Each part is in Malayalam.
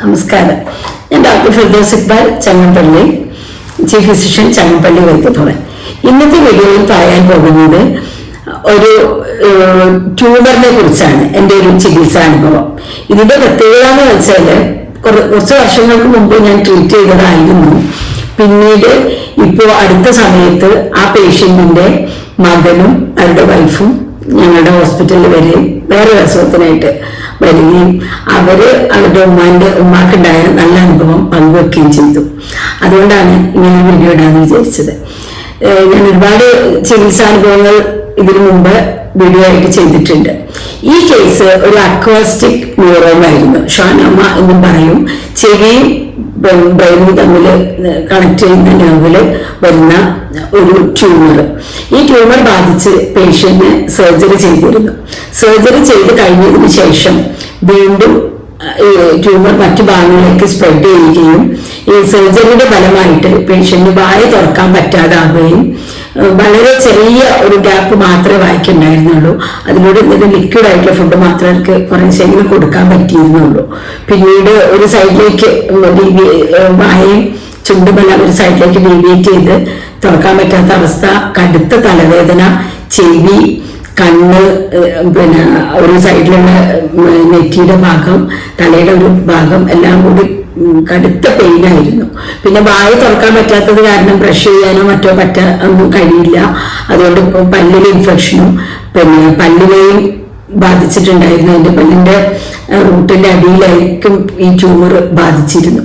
നമസ്കാരം. ഞാൻ doctor Firdous Iqbal, Changampally, chief physician, Changampally Vaidyabhavan. ഇന്നത്തെ വീഡിയോയിൽ പറയാൻ പോകുന്നത് ഒരു ട്യൂമറിനെ കുറിച്ചാണ്. എൻ്റെ ഒരു ചികിത്സാനുഭവം. ഇതിന്റെ പ്രത്യേകത എന്ന് വെച്ചാൽ കുറച്ച് വർഷങ്ങൾക്ക് മുമ്പ് ഞാൻ ട്രീറ്റ് ചെയ്തതായിരുന്നു. പിന്നീട് ഇപ്പോൾ അടുത്ത സമയത്ത് ആ പേഷ്യന്റിന്റെ മകനും അവരുടെ വൈഫും ഞങ്ങളുടെ ഹോസ്പിറ്റലിൽ വരികയും വേറൊരു അസുഖത്തിനായിട്ട് വരികയും അവരുടെ ഉമ്മാക്കുണ്ടായ നല്ല അനുഭവം പങ്കുവെക്കുകയും ചെയ്തു. അതുകൊണ്ടാണ് ഇങ്ങനെ വീഡിയോ ഇടാന്ന് വിചാരിച്ചത്. ഞാൻ ഒരുപാട് ചികിത്സാനുഭവങ്ങൾ ഇതിനു മുമ്പ് വീഡിയോ ആയിട്ട് ചെയ്തിട്ടുണ്ട്. ഈ കേസ് ഒരു അക്വാസ്റ്റിക് ന്യൂറോമായിരുന്നു. ഷോനോമ എന്നും പറയും. ചെവിയും ബ്രെയിനും തമ്മിൽ കണക്ട് ചെയ്യുന്ന നെർവില് വരുന്ന ഒരു ട്യൂമർ. ഈ ട്യൂമർ ബാധിച്ച് പേഷ്യന്റിന് സർജറി ചെയ്തിരുന്നു. സർജറി ചെയ്ത് കഴിഞ്ഞതിന് ശേഷം വീണ്ടും ട്യൂമർ മറ്റു ഭാഗങ്ങളിലേക്ക് സ്പ്രെഡ് ചെയ്യുകയും ഈ സർജറിയുടെ ഫലമായിട്ട് പേഷ്യന്റ് വായ തുറക്കാൻ പറ്റാതാവുകയും വളരെ ചെറിയ ഒരു ഗ്യാപ്പ് മാത്രമേ വായിക്കുണ്ടായിരുന്നുള്ളൂ. അതിലൂടെ എന്തെങ്കിലും ലിക്വിഡ് ആയിട്ടുള്ള ഫുഡ് മാത്രമേ അവർക്ക് കുറേശ്ശെങ്കിലും കൊടുക്കാൻ പറ്റിയിരുന്നുള്ളൂ. പിന്നീട് ഒരു സൈഡിലേക്ക് വായയും ചുണ്ടുമെല്ലാം ഒരു സൈഡിലേക്ക് ഡീവിയേറ്റ് ചെയ്ത് തുറക്കാൻ പറ്റാത്ത അവസ്ഥ, കടുത്ത തലവേദന, ചെവി, കണ്ണ്, പിന്നെ ഒരു സൈഡിലുള്ള നെറ്റിയുടെ ഭാഗം, തലയുടെ ഒരു ഭാഗം എല്ലാം കൂടി കടുത്ത പെയിനായിരുന്നു. പിന്നെ വായ തുറക്കാൻ പറ്റാത്തത് കാരണം ബ്രഷ് ചെയ്യാനോ മറ്റോ ഒന്നും കഴിയില്ല. അതുകൊണ്ട് പല്ലിലെ ഇൻഫെക്ഷനും പിന്നെ പല്ലിനെയും ബാധിച്ചിട്ടുണ്ടായിരുന്നു. എൻ്റെ പല്ലിന്റെ റൂട്ടിന്റെ അടിയിലായിരിക്കും ഈ ട്യൂമർ ബാധിച്ചിരുന്നു.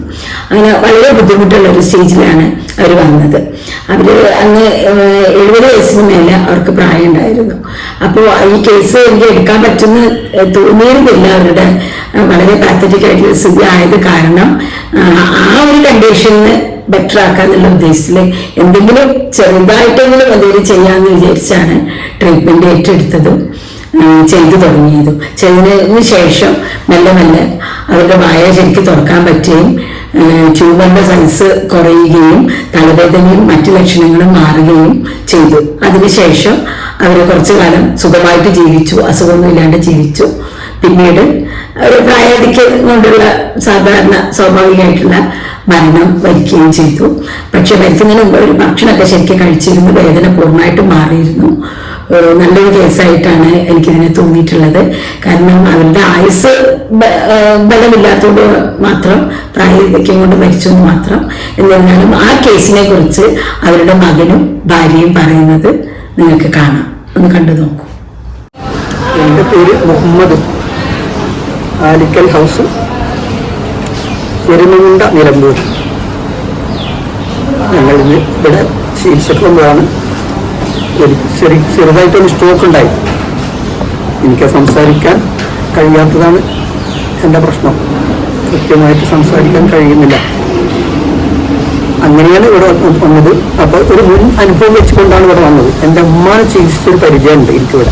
അങ്ങനെ വളരെ ബുദ്ധിമുട്ടുള്ള ഒരു സ്റ്റേജിലാണ് അവർ വന്നത്. അവര് അന്ന് 70 വയസ്സിന് മേലെ അവർക്ക് പ്രായം ഉണ്ടായിരുന്നു. അപ്പോൾ ഈ കേസ് എനിക്ക് എടുക്കാൻ പറ്റുന്ന തോന്നിയിരുന്നില്ല. അവരുടെ വളരെ പാത്തറ്റിക് ആയിട്ടുള്ള സ്ഥിതി ആയത് കാരണം ആ ഒരു കണ്ടീഷന് ബെറ്റർ ആക്കാന്നുള്ള ഉദ്ദേശത്തില് എന്തെങ്കിലും ചെറുതായിട്ടെങ്കിലും എന്തെങ്കിലും ചെയ്യാമെന്ന് വിചാരിച്ചാണ് ട്രീറ്റ്മെന്റ് ഏറ്റെടുത്തതും ചെയ്തു തുടങ്ങിയതും. ചെയ്തതിന് ശേഷം മെല്ലെ മെല്ലെ അവരുടെ വായ ശരിക്കും തുറക്കാൻ പറ്റുകയും ട്യൂമറിന്റെ സൈസ് കുറയുകയും തലവേദനയും മറ്റു ലക്ഷണങ്ങളും മാറുകയും ചെയ്തു. അതിനുശേഷം അവർ കുറച്ചു കാലം സുഖമായിട്ട് ജീവിച്ചു, അസുഖമൊന്നും ഇല്ലാണ്ട് ജീവിച്ചു. പിന്നീട് ഒരു പ്രായാധിക്യം കൊണ്ടുള്ള സാധാരണ സ്വാഭാവികമായിട്ടുള്ള മരണം വരിക്കുകയും ചെയ്തു. പക്ഷെ മരിക്കുന്നതിന് മുമ്പ് ഒരു ഭക്ഷണമൊക്കെ ശരിക്കും കഴിച്ചിരുന്നു. വേദന പൂർണ്ണമായിട്ട് മാറിയിരുന്നു. നല്ലൊരു കേസായിട്ടാണ് എനിക്കിതിനെ തോന്നിയിട്ടുള്ളത്. കാരണം അവരുടെ ആയുസ് ബലമില്ലാത്തതുകൊണ്ട് മാത്രം, പ്രായാധിക്യം കൊണ്ട് മരിച്ചെന്ന് മാത്രം. എന്നിരുന്നാലും ആ കേസിനെ കുറിച്ച് അവരുടെ മകനും ഭാര്യയും പറയുന്നത് നിങ്ങൾക്ക് കാണാം. ഒന്ന് കണ്ടു നോക്കൂ. എൻ്റെ പേര് മുഹമ്മദ്, ആലിക്കൽ ഹൗസ്, എരുമമുണ്ട, നിലമ്പൂർ. ഞങ്ങളിന്ന് ഇവിടെ ചികിത്സക്ക് വന്നതാണ്. ചെറുതായിട്ടൊരു സ്റ്റോക്ക് ഉണ്ടായി. എനിക്ക് സംസാരിക്കാൻ കഴിയാത്തതാണ് എൻ്റെ പ്രശ്നം. കൃത്യമായിട്ട് സംസാരിക്കാൻ കഴിയുന്നില്ല. അങ്ങനെയാണ് ഇവിടെ വന്നത്. അപ്പോൾ ഒരു മുൻ അനുഭവം വെച്ചുകൊണ്ടാണ് ഇവിടെ വന്നത്. എൻ്റെ ഉമ്മാനെ ചികിത്സിച്ചൊരു പരിചയമുണ്ട് എനിക്കിവിടെ.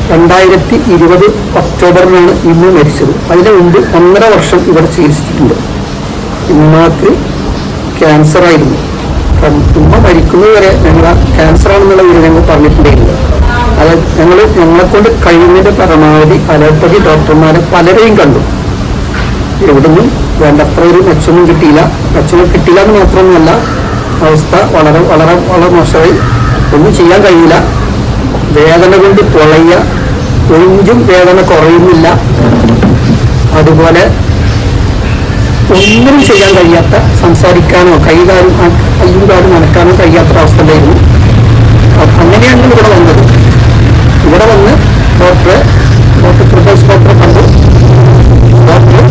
2020 ഒക്ടോബറിനാണ് ഇന്ന് മരിച്ചത്. അതിന് മുമ്പ് 1.5 വർഷം ഇവിടെ ചികിത്സിച്ചിട്ടുണ്ട്. ഉമ്മാക്ക് ക്യാൻസറായിരുന്നു. ഉമ്മ മരിക്കുന്നത് വരെ ഞങ്ങൾ ക്യാൻസറാണെന്നുള്ള വിവരം ഞങ്ങൾ പറഞ്ഞിട്ടുണ്ടായിരുന്നു. അത് ഞങ്ങളെക്കൊണ്ട് കഴിയുന്നതിൻ്റെ പരമാവധി അലോപ്പതി ഡോക്ടർമാരെ പലരെയും കണ്ടു. എവിടുന്നും വേണ്ടത്ര ഒരു മെച്ചമൊന്നും കിട്ടിയില്ല. മെച്ചം കിട്ടില്ല എന്ന് മാത്രമൊന്നുമല്ല, അവസ്ഥ വളരെ വളരെ വളരെ മോശമായി. ഒന്നും ചെയ്യാൻ കഴിയില്ല. വേദന കൊണ്ട് പൊളയുക, ഒരിഞ്ചും വേദന കുറയുന്നില്ല. അതുപോലെ ഒന്നും ചെയ്യാൻ കഴിയാത്ത, സംസാരിക്കാനോ കയ്യും കാലും നടക്കാനോ കഴിയാത്തൊരവസ്ഥ ഉണ്ടായിരുന്നു. അങ്ങനെയാണ് ഇവിടെ വന്നത്. ഇവിടെ വന്ന് ഡോക്ടർ ഫിർദൗസ് ഡോക്ടറെ കണ്ടു. ഡോക്ടർ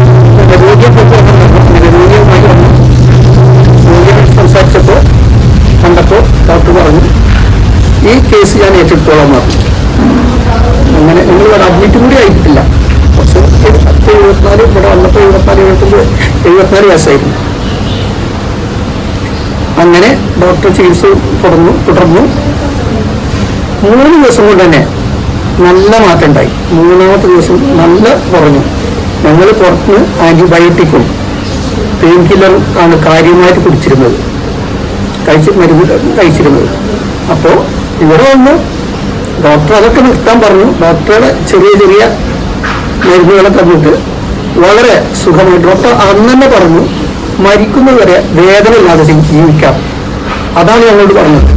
രോഗിയുമായി വന്നു. രോഗിയായിട്ട് സംസാരിച്ചപ്പോൾ കണ്ടപ്പോൾ ഡോക്ടർ പറഞ്ഞു, ഈ കേസ് ഞാൻ ഏറ്റെടുത്തോളാൻ പറഞ്ഞു. അങ്ങനെ ഞങ്ങളിവിടെ അഡ്മിറ്റ് കൂടി ആയിട്ടില്ല. പക്ഷെ 74 ഇവിടെ വന്നപ്പോൾ 74 വയസ്സായിരുന്നു. അങ്ങനെ ഡോക്ടർ ചികിത്സ തുടർന്നു. 3 ദിവസം കൊണ്ട് തന്നെ നല്ല മാറ്റം ഉണ്ടായി. 3ാമത്തെ ദിവസം നല്ല കുറഞ്ഞു. ഞങ്ങൾ പുറത്ത് ആൻറ്റിബയോട്ടിക്കും പെയിൻ കില്ലറും ആണ് കാര്യമായിട്ട് കുടിച്ചിരുന്നത്, മരുന്ന് കഴിച്ചിരുന്നത്. അപ്പോൾ ഇവിടെ വന്ന് ഡോക്ടർ അതൊക്കെ നിർത്താൻ പറഞ്ഞു. ഡോക്ടറുടെ ചെറിയ മരുന്നുകളൊക്കെ തന്നിട്ട് വളരെ സുഖമായി ഡോക്ടർ അന്ന് തന്നെ പറഞ്ഞു മരിക്കുന്നവരെ വേദന ഇല്ലാതെ ജീവിക്കാം. അതാണ് ഞങ്ങളോട് പറഞ്ഞത്.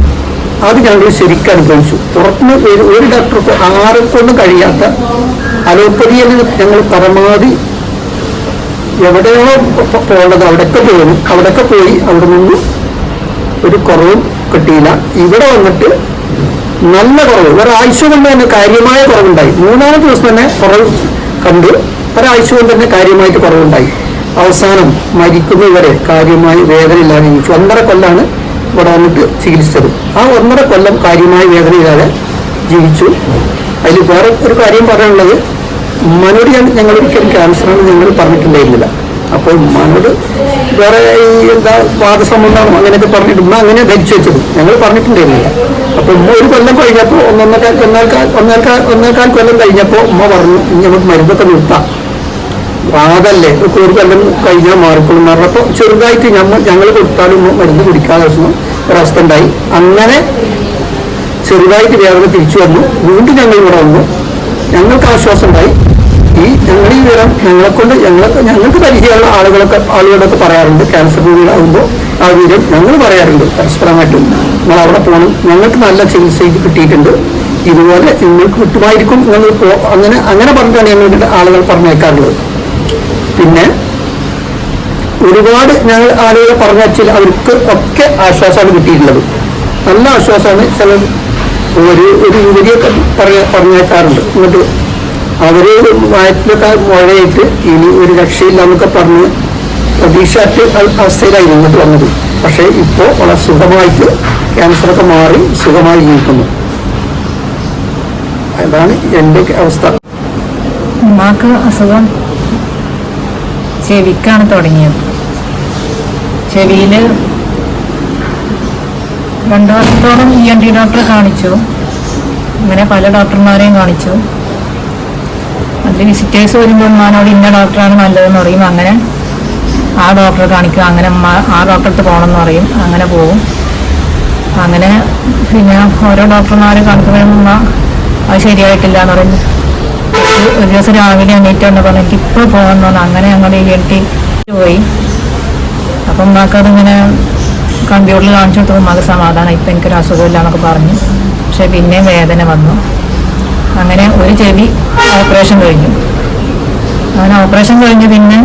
അത് ഞങ്ങൾ ശരിക്കും അനുഭവിച്ചു. പുറത്തുനിന്ന് ഒരു ഡോക്ടർക്ക് ആരെക്കൊണ്ടും കഴിയാത്ത അലോപ്പതിയിൽ ഞങ്ങൾ പരമാവധി എവിടെയോ പോകേണ്ടത് അവിടെയൊക്കെ പോയി അവിടെ നിന്ന് ഒരു കുറവും കിട്ടിയില്ല. ഇവിടെ വന്നിട്ട് നല്ല കുറവ്, ഒരാഴ്ച കൊണ്ട് തന്നെ കാര്യമായ കുറവുണ്ടായി. 3-ാമത്തെ ദിവസം തന്നെ കുറവ് കണ്ട് ഒരാഴ്ച കൊണ്ട് തന്നെ കാര്യമായിട്ട് കുറവുണ്ടായി. അവസാനം മരിക്കുന്നവരെ കാര്യമായി വേദനയില്ലാതെ ജീവിച്ചു. 1.5 കൊല്ലാണ് ഇവിടെ വന്നിട്ട് ചികിത്സിച്ചത്. ആ 1.5 കൊല്ലം കാര്യമായ വേദനയില്ലാതെ ജീവിച്ചു. അതിൽ വേറെ ഒരു കാര്യം പറയാനുള്ളത്, ഉമ്മാനോട് ഞങ്ങൾ ഒരിക്കലും ക്യാൻസറാണെന്ന് ഞങ്ങൾ പറഞ്ഞിട്ടുണ്ടായിരുന്നില്ല. അപ്പോൾ ഉമ്മാനോട് വേറെ എന്താ വാദസംബന്ധമാണ് അങ്ങനെയൊക്കെ പറഞ്ഞിട്ട് ഉമ്മ അങ്ങനെ ധരിച്ചു വെച്ചത് ഞങ്ങൾ പറഞ്ഞിട്ടുണ്ടായിരുന്നില്ല. അപ്പോൾ ഉമ്മ ഒരു കൊല്ലം കഴിഞ്ഞപ്പോൾ ഒന്നേക്കാൽ കൊല്ലം കഴിഞ്ഞപ്പോൾ ഉമ്മ പറഞ്ഞു ഇനി നമുക്ക് മരുന്നൊക്കെ നിർത്താം, വാദല്ലേ ഒരു കൊല്ലം കഴിഞ്ഞാൽ മാറിക്കൊള്ളും പറഞ്ഞപ്പോൾ ചെറുതായിട്ട് ഞങ്ങൾ കൊടുത്താലും മരുന്ന് കുടിക്കാതെ ഒരവസ്ഥ ഉണ്ടായി. അങ്ങനെ ചെറുതായിട്ട് വേദന തിരിച്ചു വന്നു. വീണ്ടും ഞങ്ങൾ ഇവിടെ വന്നു. ഞങ്ങൾക്ക് ആശ്വാസം ഉണ്ടായി. ഞങ്ങൾ ഈ വിവരം ഞങ്ങൾക്ക് പരിചയമുള്ള ആളുകളൊക്കെ പറയാറുണ്ട്. ക്യാൻസർ രോഗികളാകുമ്പോൾ ആ വിവരം ഞങ്ങൾ പറയാറുണ്ട് പരസ്പരമായിട്ടും. നിങ്ങൾ അവിടെ പോകണം, ഞങ്ങൾക്ക് നല്ല ചികിത്സ കിട്ടിയിട്ടുണ്ട്, ഇതുപോലെ നിങ്ങൾക്ക് കിട്ടുമായിരിക്കും, അങ്ങനെ പറഞ്ഞിട്ടാണ് ഞങ്ങളുടെ ആളുകൾ പറഞ്ഞേക്കാറുള്ളത്. പിന്നെ ഒരുപാട് ഞങ്ങൾ ആളുകളെ പറഞ്ഞാൽ അവർക്ക് ഒക്കെ ആശ്വാസമാണ് കിട്ടിയിട്ടുള്ളത്. നല്ല ആശ്വാസമാണ്. ചില ഒരു യുവതിയൊക്കെ പറഞ്ഞേക്കാറുണ്ട്. എന്നിട്ട് അവര് വയറ്റിലൊക്കെ മുഴയിട്ട് ഇനി ഒരു രക്ഷയില്ല എന്നൊക്കെ പറഞ്ഞ് പ്രതീക്ഷാറ്റ അവസ്ഥയിലായിരുന്നു ഇങ്ങോട്ട് വന്നത്. പക്ഷേ ഇപ്പോൾ വളരെ സുഖമായിട്ട് ക്യാൻസറൊക്കെ മാറി സുഖമായി ജീവിക്കുന്നു. അതാണ് എൻ്റെ അവസ്ഥ. ഉമ്മാക്ക് അസുഖം ചെവിക്കാണ് തുടങ്ങിയത്. ചെവിയിൽ 2 വർഷത്തോളം ENT ഡോക്ടറെ കാണിച്ചു. അങ്ങനെ പല ഡോക്ടർമാരെയും കാണിച്ചു. അതിൽ വിസിറ്റേഴ്സ് വരുമ്പോൾ ഉമ്മാനോട് ഇന്ന ഡോക്ടറാണ് നല്ലതെന്ന് പറയും. അങ്ങനെ ആ ഡോക്ടറെ കാണിക്കുക, അങ്ങനെ ആ ഡോക്ടറെ അടുത്ത് പോകണമെന്ന് പറയും. അങ്ങനെ പോകും. അങ്ങനെ പിന്നെ ഓരോ ഡോക്ടർമാരെ കാണിക്കുമ്പോഴും ഉമ്മ അത് ശരിയായിട്ടില്ല എന്ന് പറയും. ഒരു ദിവസം രാവിലെ എണീറ്റുകൊണ്ട് പറഞ്ഞു എനിക്കിപ്പോൾ പോകണമെന്ന് പറഞ്ഞു. അങ്ങനെ ഞങ്ങൾ ENT പോയി. അപ്പം ഉമ്മാക്കതിങ്ങനെ കമ്പ്യൂട്ടറിൽ കാണിച്ചു കൊടുത്തപ്പോൾ ഉമ്മാക്ക് സമാധാനം, ഇപ്പം എനിക്കൊരു അസുഖമില്ല എന്നൊക്കെ പറഞ്ഞു. പക്ഷെ പിന്നെ വേദന വന്നു. അങ്ങനെ ഒരു ചെവി ഓപ്പറേഷൻ കഴിഞ്ഞു. അങ്ങനെ ഓപ്പറേഷൻ കഴിഞ്ഞ് പിന്നെ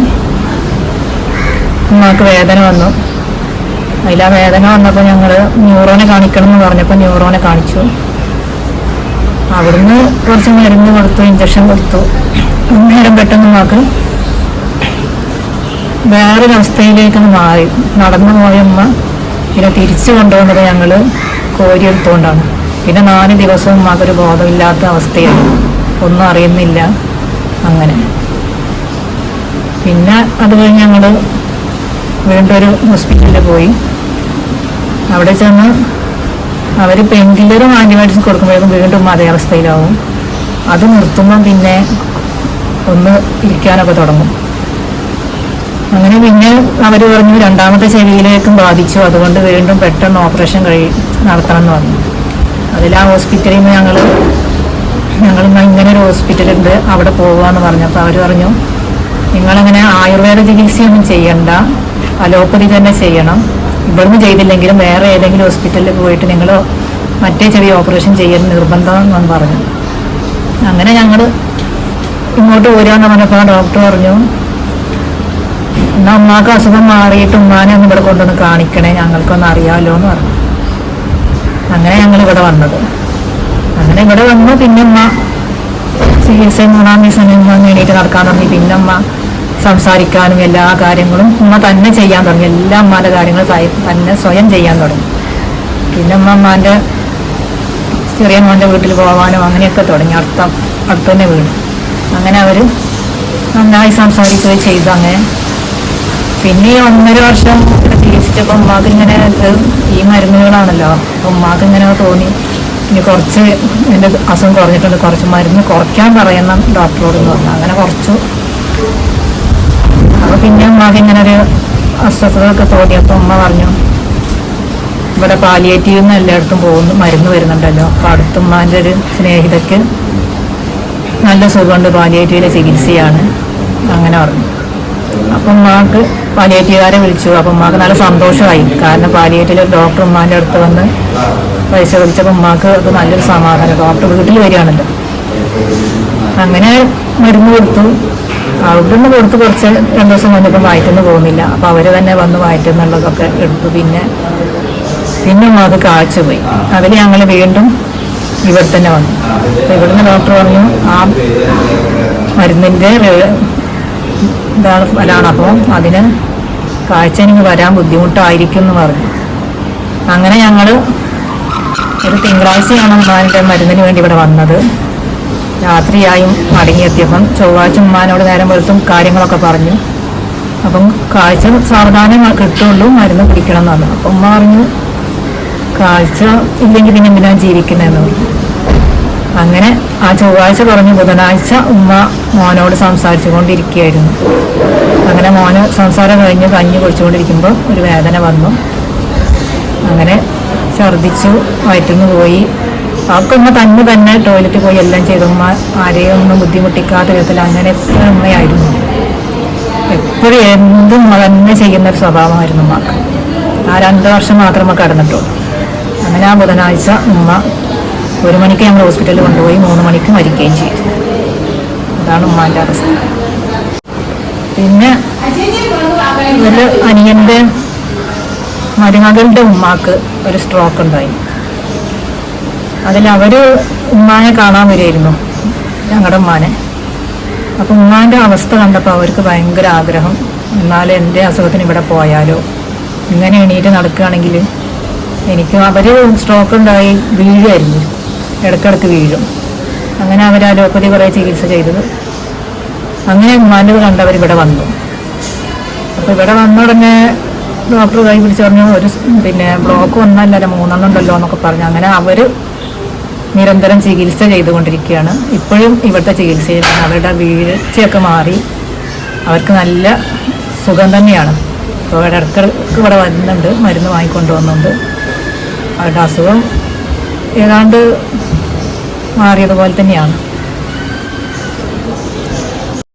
ഉമ്മാക്ക് വേദന വന്നു. അതിലാ വേദന വന്നപ്പോൾ ഞങ്ങൾ ന്യൂറോനെ കാണിക്കണം എന്ന് പറഞ്ഞപ്പോൾ ന്യൂറോനെ കാണിച്ചു. അവിടുന്ന് കുറച്ച് മരുന്ന് കൊടുത്തു, ഇഞ്ചക്ഷൻ കൊടുത്തു. അന്നേരം പെട്ടെന്ന് ഉമ്മാക്ക് വേറൊരവസ്ഥയിലേക്ക് മാറി. നടന്നു പോയ ഉമ്മ പിന്നെ തിരിച്ചു കൊണ്ടുവന്നത് ഞങ്ങൾ കോരിയെടുത്തുകൊണ്ടാണ്. പിന്നെ 4 ദിവസവും ഉമ്മാക്കൊരു ബോധമില്ലാത്ത അവസ്ഥയാണ്, ഒന്നും അറിയുന്നില്ല. അങ്ങനെ പിന്നെ അത് കഴിഞ്ഞ് ഞങ്ങൾ വീണ്ടും ഒരു ഹോസ്പിറ്റലിൽ പോയി. അവിടെ ചെന്ന് അവർ പെയിൻകില്ലറും ആൻറ്റിബയോട്ടിക്സും കൊടുക്കുമ്പോഴേക്കും വീണ്ടും അതേ അവസ്ഥയിലാവും. അത് നിർത്തുമ്പം പിന്നെ ഒന്ന് ഇരിക്കാനൊക്കെ തുടങ്ങും. അങ്ങനെ പിന്നെ അവർ പറഞ്ഞു 2ാമത്തെ ചെവിയിലേക്കും ബാധിച്ചു, അതുകൊണ്ട് വീണ്ടും പെട്ടെന്ന് ഓപ്പറേഷൻ നടത്തണം എന്ന് പറഞ്ഞു. അതിൽ ആ ഹോസ്പിറ്റലിൽ നിന്ന് ഞങ്ങൾ ഇങ്ങനെ ഒരു ഹോസ്പിറ്റലുണ്ട് അവിടെ പോകാമെന്ന് പറഞ്ഞപ്പോൾ അവർ പറഞ്ഞു നിങ്ങളങ്ങനെ ആയുർവേദ ചികിത്സയൊന്നും ചെയ്യണ്ട, അലോപ്പതി തന്നെ ചെയ്യണം. ഇവിടുന്ന് ചെയ്തില്ലെങ്കിലും വേറെ ഏതെങ്കിലും ഹോസ്പിറ്റലിൽ പോയിട്ട് നിങ്ങൾ മറ്റേ ചെറിയ ഓപ്പറേഷൻ ചെയ്യാൻ നിർബന്ധമെന്ന് പറഞ്ഞു. അങ്ങനെ ഞങ്ങൾ ഇങ്ങോട്ട് പോരാന്ന് പറഞ്ഞപ്പോൾ ഡോക്ടർ പറഞ്ഞു എന്നാൽ ഉമ്മാക്ക് അസുഖം മാറിയിട്ട് ഉമ്മാനെ ഒന്ന് ഇവിടെ കൊണ്ടുവന്ന് കാണിക്കണേ, ഞങ്ങൾക്കൊന്ന് അറിയാമല്ലോ എന്ന് പറഞ്ഞു. അങ്ങനെ ഞങ്ങൾ ഇവിടെ വന്നത്. അങ്ങനെ ഇവിടെ വന്നു. പിന്നെ ഉമ്മ ചികിത്സ 3-ാം ദിവസം എണീറ്റ് നടക്കാൻ തുടങ്ങി. പിന്നെ ഉമ്മ സംസാരിക്കാനും എല്ലാ കാര്യങ്ങളും ഉമ്മ തന്നെ ചെയ്യാൻ തുടങ്ങി. എല്ലാ ഉമ്മാൻ്റെ കാര്യങ്ങൾ തന്നെ സ്വയം ചെയ്യാൻ തുടങ്ങി. പിന്നെ ഉമ്മാൻ്റെ ചെറിയ മോൻ്റെ വീട്ടിൽ പോകാനും അങ്ങനെയൊക്കെ തുടങ്ങി. അടുത്ത് തന്നെ വീട്. അങ്ങനെ അവർ നന്നായി സംസാരിക്കുകയും ചെയ്തു. അങ്ങനെ പിന്നെ 1.5 വർഷം ചികിത്സിച്ചപ്പോൾ ഉമ്മാക്ക് ഇങ്ങനെ ഈ മരുന്നുകളാണല്ലോ, അപ്പം ഉമ്മാക്ക് ഇങ്ങനെ തോന്നി ഇനി കുറച്ച് എൻ്റെ അസുഖം കുറഞ്ഞിട്ടുണ്ട്, കുറച്ച് മരുന്ന് കുറയ്ക്കാൻ പറയുന്ന ഡോക്ടറോട് എന്ന് പറഞ്ഞു. അങ്ങനെ കുറച്ചു. അപ്പോൾ പിന്നെ ഉമ്മാക്ക് ഇങ്ങനെ ഒരു അസ്വസ്ഥതയൊക്കെ തോന്നിയപ്പോൾ ഉമ്മ പറഞ്ഞു ഇവിടെ പാലിയേറ്റീവ് നിന്ന് എല്ലായിടത്തും മരുന്ന് വരുന്നുണ്ടല്ലോ. അപ്പോൾ അടുത്തുമ്മാൻ്റെ ഒരു സ്നേഹിതയ്ക്ക് നല്ല സുഖമുണ്ട്, പാലിയേറ്റീവിലെ ചികിത്സയാണ് അങ്ങനെ പറഞ്ഞു. അപ്പം ഉമ്മാക്ക് പാലിയേറ്റീവുകാരെ വിളിച്ചു. അപ്പം ഉമ്മാക്ക് നല്ല സന്തോഷമായി. കാരണം പാലിയേറ്റീവിലെ ഡോക്ടർ ഉമ്മാൻ്റെ അടുത്ത് വന്ന് പൈസ വിളിച്ചപ്പോൾ ഉമ്മാക്ക് അത് നല്ലൊരു സമാധാനം. ഡോക്ടർ വീട്ടിൽ വരികയാണല്ലോ. അങ്ങനെ മരുന്ന് കൊടുത്തു. അവിടുന്ന് കൊടുത്ത് കുറച്ച് 2 ദിവസം കഴിഞ്ഞപ്പോൾ വയറ്റിന്ന് പോകുന്നില്ല. അപ്പോൾ അവർ തന്നെ വന്ന് വയറ്റുന്നുള്ളതൊക്കെ എടുത്തു. പിന്നെ ഉമ്മാക്ക് കാഴ്ച പോയി. അതിൽ ഞങ്ങൾ വീണ്ടും ഇവിടെ തന്നെ വന്നു. അപ്പോൾ ഇവിടുന്ന് ഡോക്ടർ പറഞ്ഞു ആ മരുന്നിൻ്റെ ഇതാണ് ഫലമാണ്, അപ്പോൾ അതിന് കാഴ്ച എനിക്ക് വരാൻ ബുദ്ധിമുട്ടായിരിക്കും എന്ന് പറഞ്ഞു. അങ്ങനെ ഞങ്ങൾ ഒരു തിങ്കളാഴ്ചയാണ് ഉമ്മാൻ്റെ മരുന്നിന് വേണ്ടി ഇവിടെ വന്നത്. രാത്രിയായും മടങ്ങിയെത്തിയപ്പം ചൊവ്വാഴ്ച ഉമ്മാനോട് നേരം വെളുത്തും കാര്യങ്ങളൊക്കെ പറഞ്ഞു. അപ്പം കാഴ്ച സാവധാനം കിട്ടുള്ളൂ, മരുന്ന് പിടിക്കണം എന്ന് പറഞ്ഞു. അപ്പം ഉമ്മ പറഞ്ഞു കാഴ്ച ഇല്ലെങ്കിൽ പിന്നെ എന്തിനാണ് ജീവിക്കുന്നതെന്ന് പറഞ്ഞു. അങ്ങനെ ആ ചൊവ്വാഴ്ച പറഞ്ഞു ബുധനാഴ്ച ഉമ്മ മോനോട് സംസാരിച്ചു കൊണ്ടിരിക്കുകയായിരുന്നു. അങ്ങനെ മോന് സംസാരം കഴിഞ്ഞ് കഞ്ഞി കുടിച്ചുകൊണ്ടിരിക്കുമ്പോൾ ഒരു വേദന വന്നു. അങ്ങനെ ഛർദിച്ചു, വയറ്റിന്ന് പോയി. അവർക്ക് ഉമ്മ തന്നെ ടോയ്ലറ്റിൽ പോയി എല്ലാം ചെയ്തു. ഉമ്മ ആരെയും ഒന്നും ബുദ്ധിമുട്ടിക്കാത്ത വിധത്തിൽ അങ്ങനത്തെ ഉമ്മയായിരുന്നു. എപ്പോഴും എന്തും ഉമ്മ തന്നെ ചെയ്യുന്നൊരു സ്വഭാവമായിരുന്നു ഉമ്മക്ക്. ആ 2 വർഷം മാത്രമേ കടന്നിട്ടുള്ളൂ. അങ്ങനെ ആ ബുധനാഴ്ച ഉമ്മ 1 മണിക്ക് ഞങ്ങൾ ഹോസ്പിറ്റലിൽ കൊണ്ടുപോയി, 3 മണിക്ക് മരിക്കുകയും ചെയ്തു. അതാണ് ഉമ്മാൻ്റെ അവസ്ഥ. പിന്നെ ഒരു അനിയൻ്റെ മരുമകളുടെ ഉമ്മാക്ക് ഒരു സ്ട്രോക്ക് ഉണ്ടായി. അതിൽ ഉമ്മാനെ കാണാൻ വരുമായിരുന്നു, ഞങ്ങളുടെ ഉമ്മാനെ. അപ്പം ഉമ്മാൻ്റെ അവസ്ഥ കണ്ടപ്പോൾ അവർക്ക് ഭയങ്കര ആഗ്രഹം, എന്നാലും എൻ്റെ അസുഖത്തിന് ഇവിടെ പോയാലോ, ഇങ്ങനെ എണീറ്റ് നടക്കുകയാണെങ്കിൽ എനിക്ക്. അവർ സ്ട്രോക്ക് ഉണ്ടായി വീഴുമായിരുന്നു, ഇടയ്ക്കിടയ്ക്ക് വീഴും. അങ്ങനെ അവർ അലോപ്പതി കുറേ ചികിത്സ ചെയ്തത്. അങ്ങനെ ഉമ്മാൻ്റെ കണ്ടവർ ഇവിടെ വന്നു. അപ്പോൾ ഇവിടെ വന്ന ഉടനെ ഡോക്ടർ കൈ പിടിച്ച് പറഞ്ഞു പിന്നെ ബ്ലോക്ക് 1 അല്ല 3 ഉണ്ടല്ലോ എന്നൊക്കെ പറഞ്ഞു. അങ്ങനെ അവർ നിരന്തരം ചികിത്സ ചെയ്തുകൊണ്ടിരിക്കുകയാണ്. ഇപ്പോഴും ഇവിടുത്തെ ചികിത്സയിലാണ്. അവരുടെ വീഴ്ചയൊക്കെ മാറി അവർക്ക് നല്ല സുഖം തന്നെയാണ്. അപ്പോൾ ഇവിടെ ഇടയ്ക്കിടയ്ക്ക് ഇവിടെ വരുന്നുണ്ട്, മരുന്ന് വാങ്ങിക്കൊണ്ട് വന്നുണ്ട്. അവരുടെ അസുഖം ഏതാണ്ട് മാറിയതുപോലെ തന്നെയാണ്.